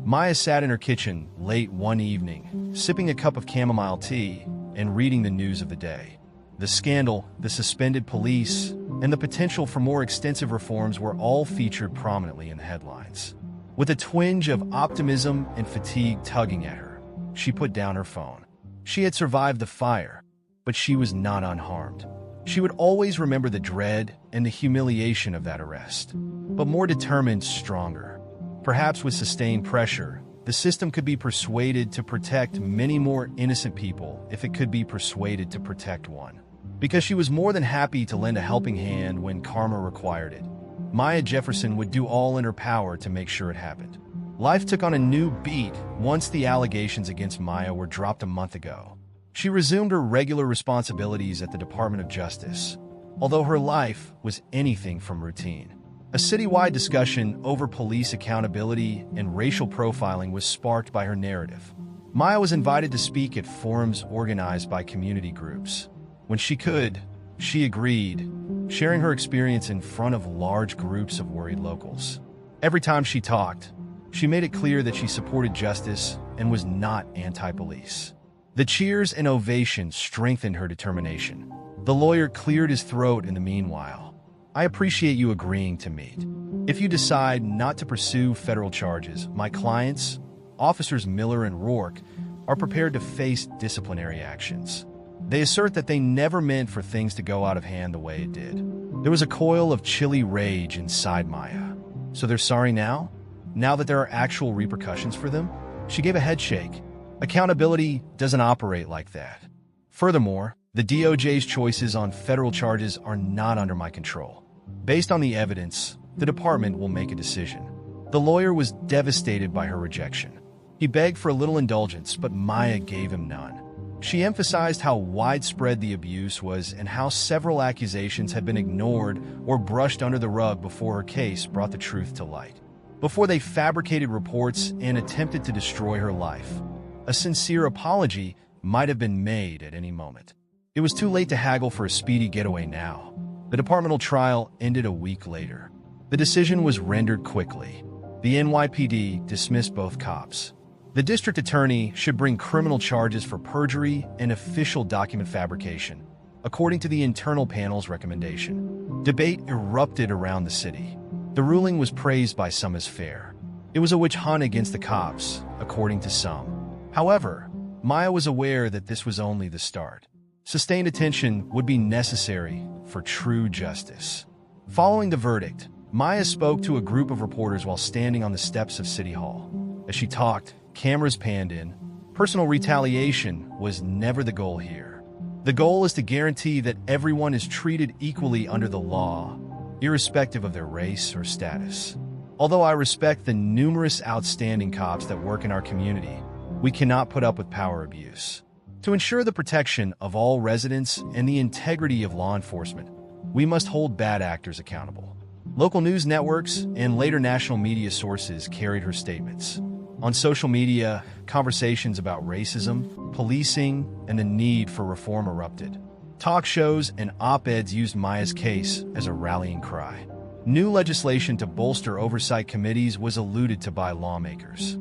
Maya sat in her kitchen late one evening, sipping a cup of chamomile tea and reading the news of the day. The scandal, the suspended police, and the potential for more extensive reforms were all featured prominently in the headlines. With a twinge of optimism and fatigue tugging at her, she put down her phone. She had survived the fire, but she was not unharmed. She would always remember the dread and the humiliation of that arrest, but more determined, stronger. Perhaps with sustained pressure, the system could be persuaded to protect many more innocent people if it could be persuaded to protect one. Because she was more than happy to lend a helping hand when karma required it, Maya Jefferson would do all in her power to make sure it happened. Life took on a new beat once the allegations against Maya were dropped a month ago. She resumed her regular responsibilities at the Department of Justice, although her life was anything from routine. A citywide discussion over police accountability and racial profiling was sparked by her narrative. Maya was invited to speak at forums organized by community groups. When she could, she agreed, sharing her experience in front of large groups of worried locals. Every time she talked, she made it clear that she supported justice and was not anti-police. The cheers and ovations strengthened her determination. The lawyer cleared his throat in the meanwhile. "I appreciate you agreeing to meet. If you decide not to pursue federal charges, my clients, Officers Miller and Rourke, are prepared to face disciplinary actions. They assert that they never meant for things to go out of hand the way it did." There was a coil of chilly rage inside Maya. So they're sorry now? Now that there are actual repercussions for them? She gave a head shake. Accountability doesn't operate like that. Furthermore, the DOJ's choices on federal charges are not under my control. Based on the evidence, the department will make a decision. The lawyer was devastated by her rejection. He begged for a little indulgence, but Maya gave him none. She emphasized how widespread the abuse was and how several accusations had been ignored or brushed under the rug before her case brought the truth to light. Before they fabricated reports and attempted to destroy her life. A sincere apology might have been made at any moment. It was too late to haggle for a speedy getaway now. The departmental trial ended a week later. The decision was rendered quickly. The NYPD dismissed both cops. The district attorney should bring criminal charges for perjury and official document fabrication, according to the internal panel's recommendation. Debate erupted around the city. The ruling was praised by some as fair. It was a witch hunt against the cops, according to some. However, Maya was aware that this was only the start. Sustained attention would be necessary for true justice. Following the verdict, Maya spoke to a group of reporters while standing on the steps of City Hall. As she talked, cameras panned in. Personal retaliation was never the goal here. The goal is to guarantee that everyone is treated equally under the law, irrespective of their race or status. Although I respect the numerous outstanding cops that work in our community, we cannot put up with power abuse. To ensure the protection of all residents and the integrity of law enforcement, we must hold bad actors accountable. Local news networks and later national media sources carried her statements. On social media, conversations about racism, policing, and the need for reform erupted. Talk shows and op-eds used Maya's case as a rallying cry. New legislation to bolster oversight committees was alluded to by lawmakers.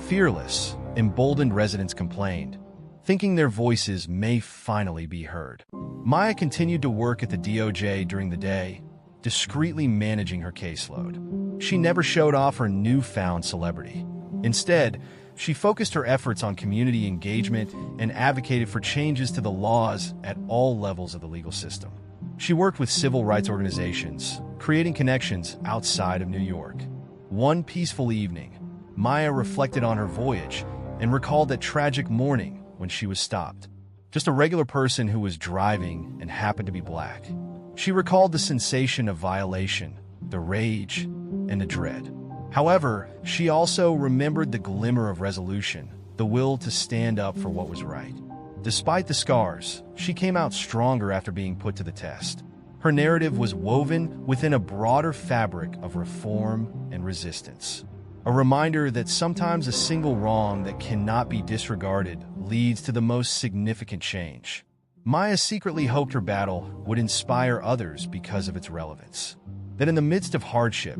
Fearless, emboldened residents complained, thinking their voices may finally be heard. Maya continued to work at the DOJ during the day, discreetly managing her caseload. She never showed off her newfound celebrity. Instead, she focused her efforts on community engagement and advocated for changes to the laws at all levels of the legal system. She worked with civil rights organizations, creating connections outside of New York. One peaceful evening, Maya reflected on her voyage and recalled that tragic morning when she was stopped. Just a regular person who was driving and happened to be black. She recalled the sensation of violation, the rage, and the dread. However, she also remembered the glimmer of resolution, the will to stand up for what was right. Despite the scars, she came out stronger after being put to the test. Her narrative was woven within a broader fabric of reform and resistance. A reminder that sometimes a single wrong that cannot be disregarded leads to the most significant change. Maya secretly hoped her battle would inspire others because of its relevance. That in the midst of hardship,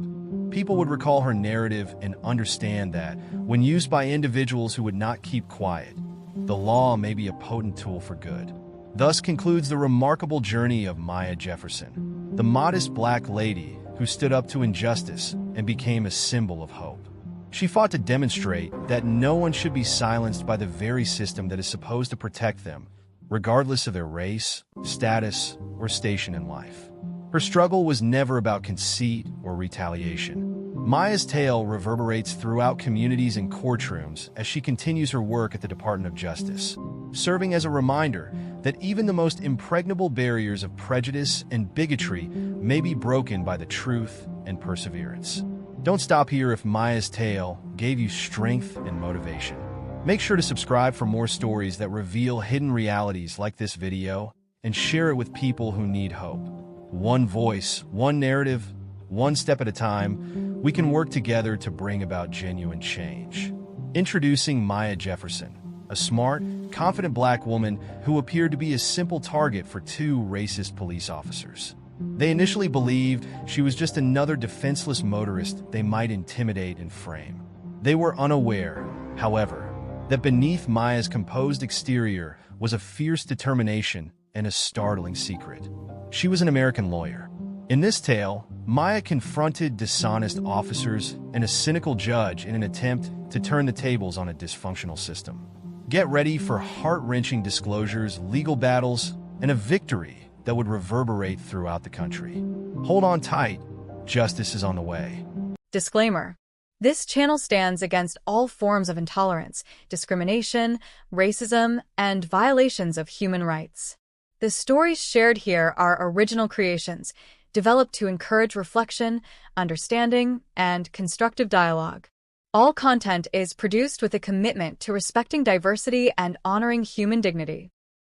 people would recall her narrative and understand that, when used by individuals who would not keep quiet, the law may be a potent tool for good. Thus concludes the remarkable journey of Maya Jefferson, the modest black lady who stood up to injustice and became a symbol of hope. She fought to demonstrate that no one should be silenced by the very system that is supposed to protect them, regardless of their race, status, or station in life. Her struggle was never about conceit or retaliation. Maya's tale reverberates throughout communities and courtrooms as she continues her work at the Department of Justice, serving as a reminder that even the most impregnable barriers of prejudice and bigotry may be broken by the truth and perseverance. Don't stop here if Maya's tale gave you strength and motivation. Make sure to subscribe for more stories that reveal hidden realities like this video, and share it with people who need hope. One voice, one narrative, one step at a time, we can work together to bring about genuine change. Introducing Maya Jefferson, a smart, confident black woman who appeared to be a simple target for two racist police officers. They initially believed she was just another defenseless motorist they might intimidate and frame. They were unaware, however, that beneath Maya's composed exterior was a fierce determination and a startling secret. She was an American lawyer. In this tale, Maya confronted dishonest officers and a cynical judge in an attempt to turn the tables on a dysfunctional system. Get ready for heart-wrenching disclosures, legal battles, and a victory that would reverberate throughout the country. Hold on tight, justice is on the way.
Disclaimer. This channel stands against all forms of intolerance, discrimination, racism, and violations of human rights. The stories shared here are original creations, developed to encourage reflection, understanding, and constructive dialogue. All content is produced with a commitment to respecting diversity and honoring human dignity.